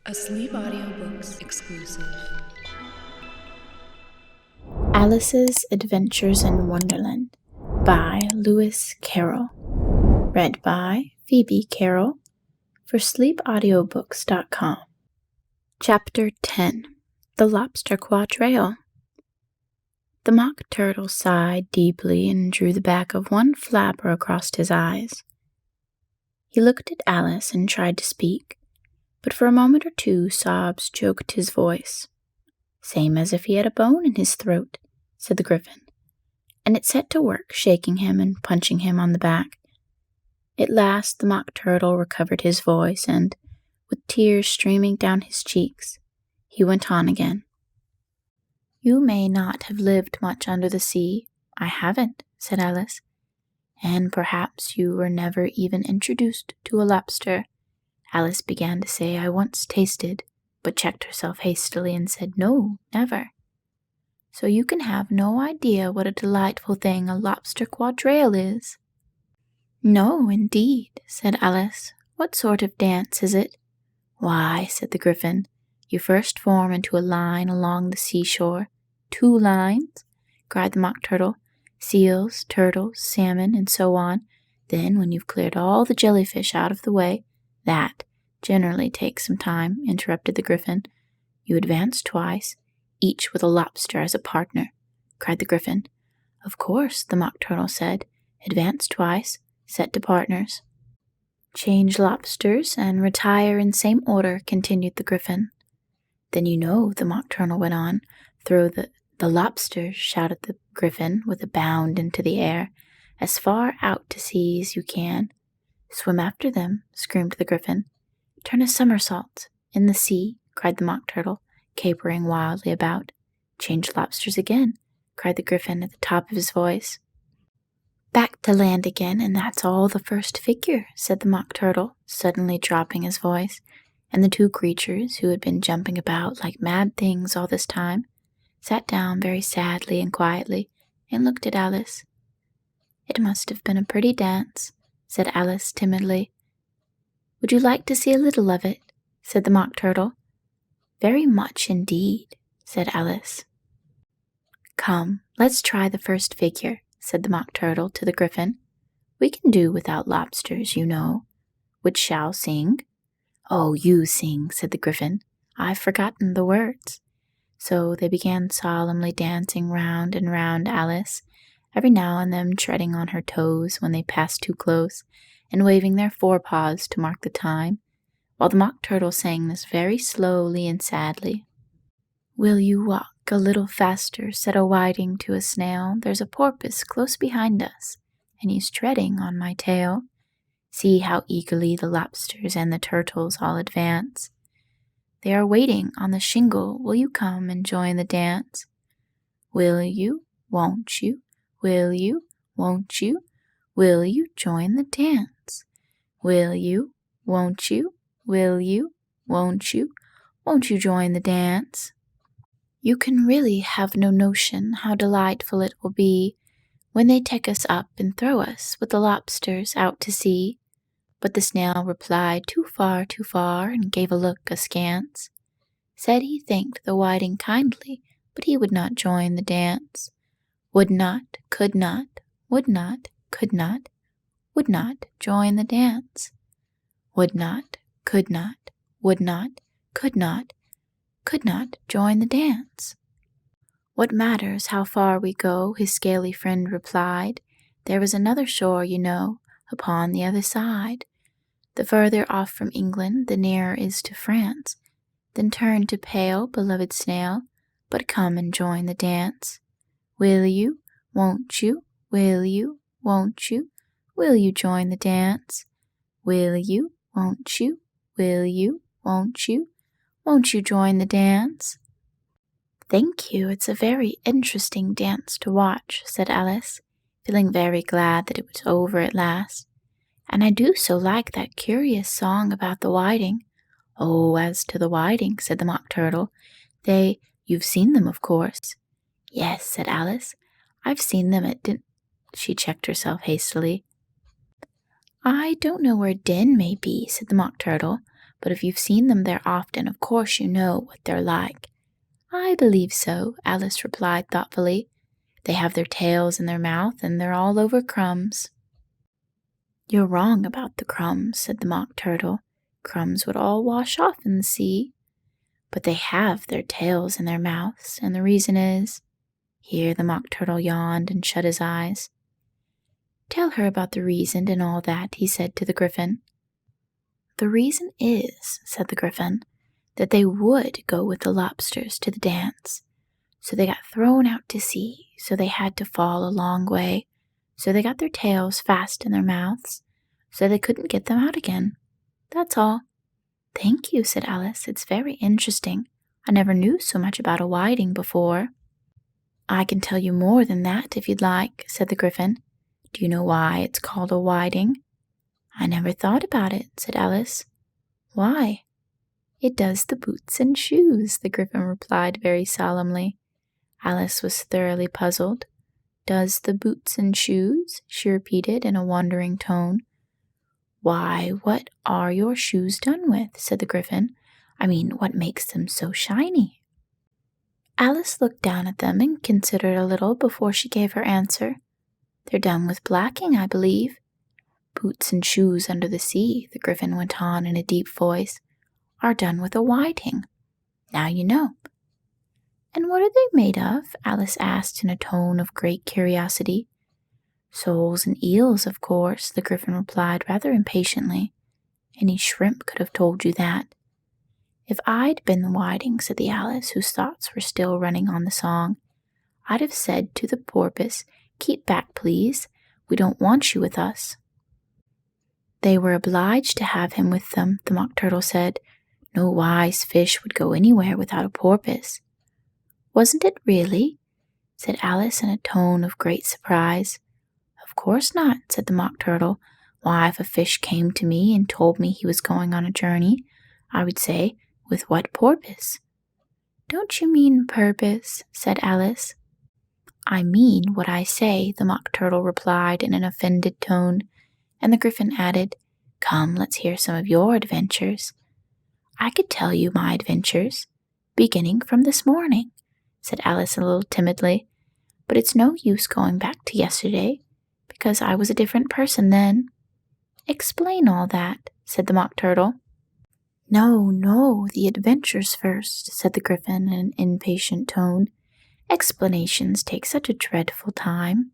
A Sleep Audiobooks exclusive. Alice's Adventures in Wonderland by Phebe Carroll. Read by Phebe Carroll for sleepaudiobooks.com. Chapter 10. The Lobster Quadrille. The Mock Turtle sighed deeply and drew the back of one flapper across his eyes. He looked at Alice and tried to speak, but for a moment or two sobs choked his voice. "Same as if he had a bone in his throat," said the Gryphon, and it set to work shaking him and punching him on the back. At last the Mock Turtle recovered his voice, and, with tears streaming down his cheeks, he went on again. "You may not have lived much under the sea." "I haven't," said Alice. "And perhaps you were never even introduced to a lobster." Alice began to say, "I once tasted," but checked herself hastily and said, "No, never." "So you can have no idea what a delightful thing a lobster quadrille is." "No, indeed," said Alice. "What sort of dance is it?" "Why," said the Gryphon, "you first form into a line along the seashore." "2 lines?" cried the Mock Turtle. "Seals, turtles, salmon, and so on. Then, when you've cleared all the jellyfish out of the way—" "That generally takes some time," interrupted the Gryphon. "You advance twice, each with a lobster as a partner," cried the Gryphon. "Of course," the Mock Turtle said. "Advance twice, set to partners." "Change lobsters and retire in same order," continued the Gryphon. "Then you know," the Mock Turtle went on. "Throw the lobsters," shouted the Gryphon with a bound into the air, "as far out to sea as you can." "Swim after them," screamed the Gryphon. "Turn a somersault in the sea," cried the Mock Turtle, capering wildly about. "Change lobsters again," cried the Gryphon at the top of his voice. "Back to land again, and that's all the first figure," said the Mock Turtle, suddenly dropping his voice, and the two creatures, who had been jumping about like mad things all this time, sat down very sadly and quietly and looked at Alice. "It must have been a pretty dance," said Alice timidly. "Would you like to see a little of it?" said the Mock Turtle. "Very much indeed," said Alice. "Come, let's try the first figure," said the Mock Turtle to the Gryphon. "We can do without lobsters, you know. Which shall sing?" "Oh, you sing," said the Gryphon. "I've forgotten the words." So they began solemnly dancing round and round Alice, every now and then treading on her toes when they passed too close, and waving their forepaws to mark the time, while the Mock Turtle sang this very slowly and sadly. "Will you walk a little faster?" said a whiting to a snail. "There's a porpoise close behind us, and he's treading on my tail. See how eagerly the lobsters and the turtles all advance. They are waiting on the shingle. Will you come and join the dance? Will you? Won't you? Will you? Won't you? Will you join the dance? Will you? Won't you? Will you? Won't you? Won't you join the dance?" You can really have no notion how delightful it will be when they take us up and throw us with the lobsters out to sea. But the snail replied, too far, and gave a look askance. Said he thanked the whiting kindly, but he would not join the dance. Would not, could not, would not, could not, would not join the dance. Would not, could not, would not, could not join the dance. "What matters how far we go?" his scaly friend replied. "There was another shore, you know, upon the other side. The further off from England, the nearer is to France. Then turn to pale, beloved snail, but come and join the dance. Will you? Won't you? Will you? Won't you? Will you join the dance? Will you? Won't you? Will you? Won't you? Won't you join the dance?" "Thank you, it's a very interesting dance to watch," said Alice, feeling very glad that it was over at last. "And I do so like that curious song about the whiting." "Oh, as to the whiting," said the Mock Turtle, you've seen them, of course." "Yes," said Alice, "I've seen them at She checked herself hastily. "I don't know where Den may be," said the Mock Turtle, but if you've seen them there often, of course you know what they're like." "I believe so," Alice replied thoughtfully. "They have their tails in their mouth, and they're all over crumbs." "You're wrong about the crumbs," said the Mock Turtle. "Crumbs would all wash off in the sea. But they have their tails in their mouths, and the reason is—" Here the Mock Turtle yawned and shut his eyes. "Tell her about the reason and all that," he said to the Griffin. "The reason is," said the Griffin, "that they would go with the lobsters to the dance. So they got thrown out to sea, so they had to fall a long way, so they got their tails fast in their mouths, so they couldn't get them out again. That's all." "Thank you," said Alice. "It's very interesting. I never knew so much about a whiting before." "I can tell you more than that if you'd like," said the Griffin. "Do you know why it's called a whiting?" "I never thought about it," said Alice. "Why?" "It does the boots and shoes," the Griffin replied very solemnly. Alice was thoroughly puzzled. "Does the boots and shoes?" she repeated in a wondering tone. "Why, what are your shoes done with?" said the Griffin. "I mean, what makes them so shiny?" Alice looked down at them and considered a little before she gave her answer. "They're done with blacking, I believe." "Boots and shoes under the sea," the Griffin went on in a deep voice, "are done with a whiting. Now you know." "And what are they made of?" Alice asked in a tone of great curiosity. "Soles and eels, of course," the Griffin replied rather impatiently. "Any shrimp could have told you that." "If I'd been the whiting," said the Alice, whose thoughts were still running on the song, "I'd have said to the porpoise, 'Keep back, please. We don't want you with us.'" "They were obliged to have him with them," the Mock Turtle said. "No wise fish would go anywhere without a porpoise." "Wasn't it really?" said Alice in a tone of great surprise. "Of course not," said the Mock Turtle. "Why, if a fish came to me and told me he was going on a journey, I would say, 'With what porpoise?'" "Don't you mean purpose?" said Alice. "I mean what I say," the Mock Turtle replied in an offended tone, and the Griffin added, "Come, let's hear some of your adventures." "I could tell you my adventures, beginning from this morning," said Alice a little timidly, "but it's no use going back to yesterday, because I was a different person then." "Explain all that," said the Mock Turtle. No, the adventures first," said the Griffin in an impatient tone. "Explanations take such a dreadful time."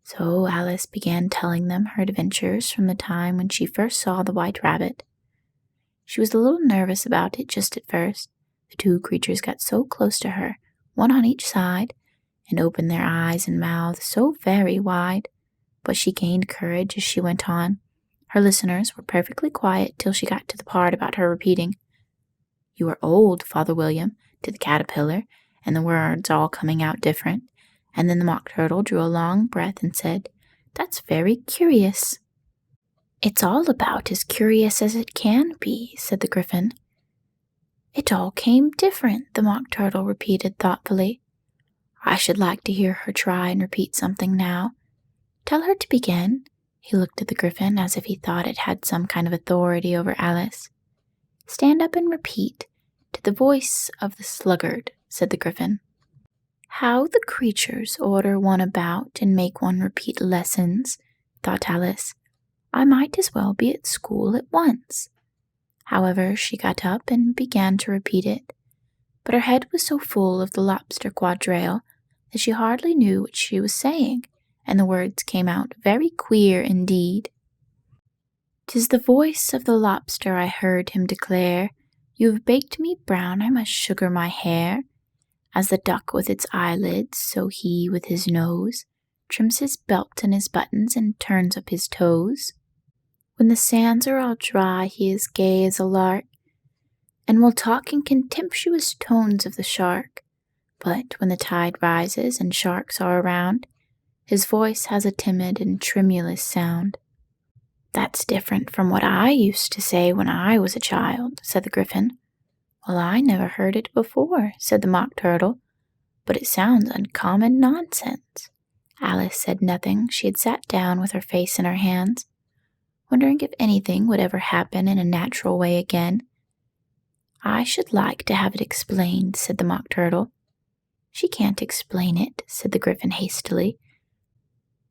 So Alice began telling them her adventures from the time when she first saw the White Rabbit. She was a little nervous about it just at first. The two creatures got so close to her, one on each side, and opened their eyes and mouths so very wide. But she gained courage as she went on. Her listeners were perfectly quiet till she got to the part about her repeating, "You are old, Father William," to the caterpillar, and the words all coming out different. And then the Mock Turtle drew a long breath and said, "That's very curious." "It's all about as curious as it can be," said the Griffin. "It all came different," the Mock Turtle repeated thoughtfully. "I should like to hear her try and repeat something now. Tell her to begin." He looked at the Griffin as if he thought it had some kind of authority over Alice. "Stand up and repeat, 'To the voice of the sluggard,'" said the Griffin. "How the creatures order one about and make one repeat lessons," thought Alice. "I might as well be at school at once." However, she got up and began to repeat it, but her head was so full of the lobster quadrille that she hardly knew what she was saying, and the words came out very queer indeed. "'Tis the voice of the lobster, I heard him declare, 'You have baked me brown, I must sugar my hair.' As the duck with its eyelids, so he with his nose trims his belt and his buttons and turns up his toes. When the sands are all dry, he is gay as a lark, and will talk in contemptuous tones of the shark. But when the tide rises and sharks are around, his voice has a timid and tremulous sound." "That's different from what I used to say when I was a child," said the Griffin. "Well, I never heard it before," said the Mock Turtle, "but it sounds uncommon nonsense." Alice said nothing. She had sat down with her face in her hands, wondering if anything would ever happen in a natural way again, "I should like to have it explained," said the Mock Turtle. "She can't explain it," said the Gryphon hastily.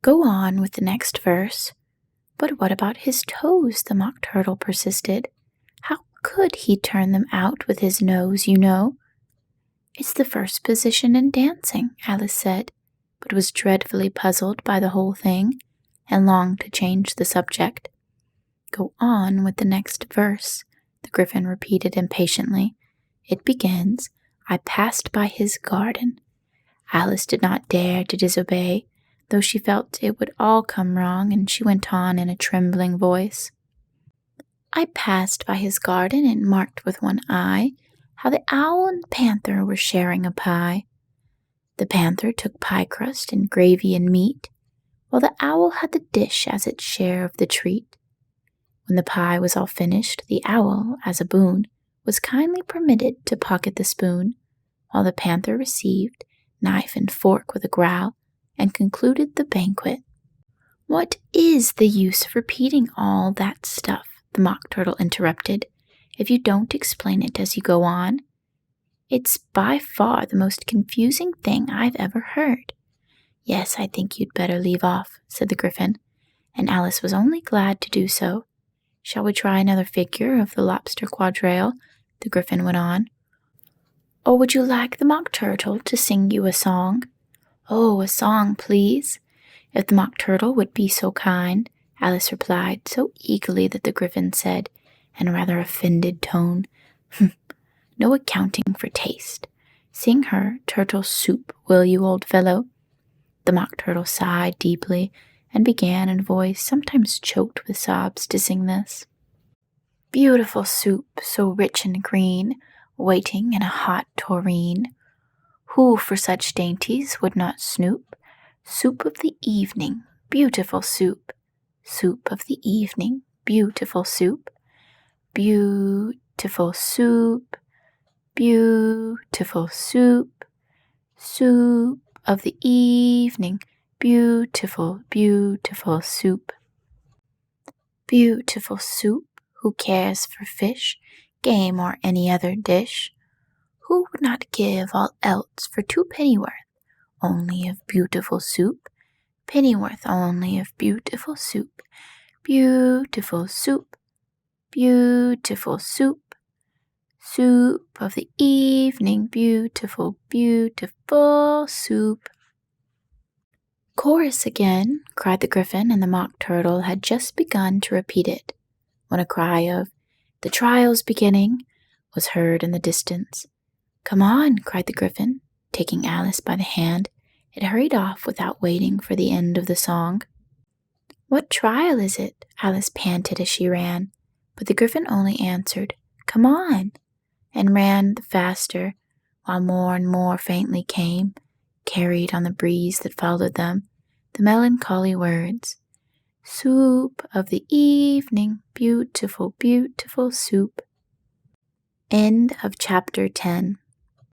"Go on with the next verse." "But what about his toes?" the Mock Turtle persisted. "How could he turn them out with his nose, you know?" "It's the first position in dancing," Alice said, but was dreadfully puzzled by the whole thing, and longed to change the subject. "Go on with the next verse," the Gryphon repeated impatiently. "It begins, 'I passed by his garden.'" Alice did not dare to disobey, though she felt it would all come wrong, and she went on in a trembling voice. "I passed by his garden and marked with one eye how the owl and panther were sharing a pie. The panther took pie crust and gravy and meat, while the owl had the dish as its share of the treat. When the pie was all finished, the owl, as a boon, was kindly permitted to pocket the spoon, while the panther received knife and fork with a growl, and concluded the banquet." "What is the use of repeating all that stuff," the Mock Turtle interrupted, "if you don't explain it as you go on? It's by far the most confusing thing I've ever heard." "Yes, I think you'd better leave off," said the Gryphon, and Alice was only glad to do so. "Shall we try another figure of the lobster quadrille?" the Gryphon went on. "Or would you like the Mock Turtle to sing you a song?" "Oh, a song, please, if the Mock Turtle would be so kind," Alice replied so eagerly that the Gryphon said, in a rather offended tone, "No accounting for taste. Sing her turtle soup, will you, old fellow?" The Mock Turtle sighed deeply and began in a voice sometimes choked with sobs to sing this. "Beautiful soup, so rich and green, waiting in a hot tureen. Who for such dainties would not snoop? Soup of the evening, beautiful soup. Soup of the evening, beautiful soup. Beautiful soup, beautiful soup. Soup of the evening, beautiful, beautiful soup. Beautiful soup, who cares for fish, game, or any other dish? Who would not give all else for 2 pennyworth only of beautiful soup? Pennyworth only of beautiful soup. Beautiful soup, beautiful soup. Soup of the evening, beautiful, beautiful soup." "Chorus again," cried the Gryphon, and the Mock Turtle had just begun to repeat it, when a cry of, "The trial's beginning," was heard in the distance. "Come on," cried the Gryphon, taking Alice by the hand. It hurried off without waiting for the end of the song. "What trial is it?" Alice panted as she ran, but the Gryphon only answered, "Come on," and ran the faster, while more and more faintly came, carried on the breeze that followed them, the melancholy words, "Soup of the evening, beautiful, beautiful soup." End of chapter 10.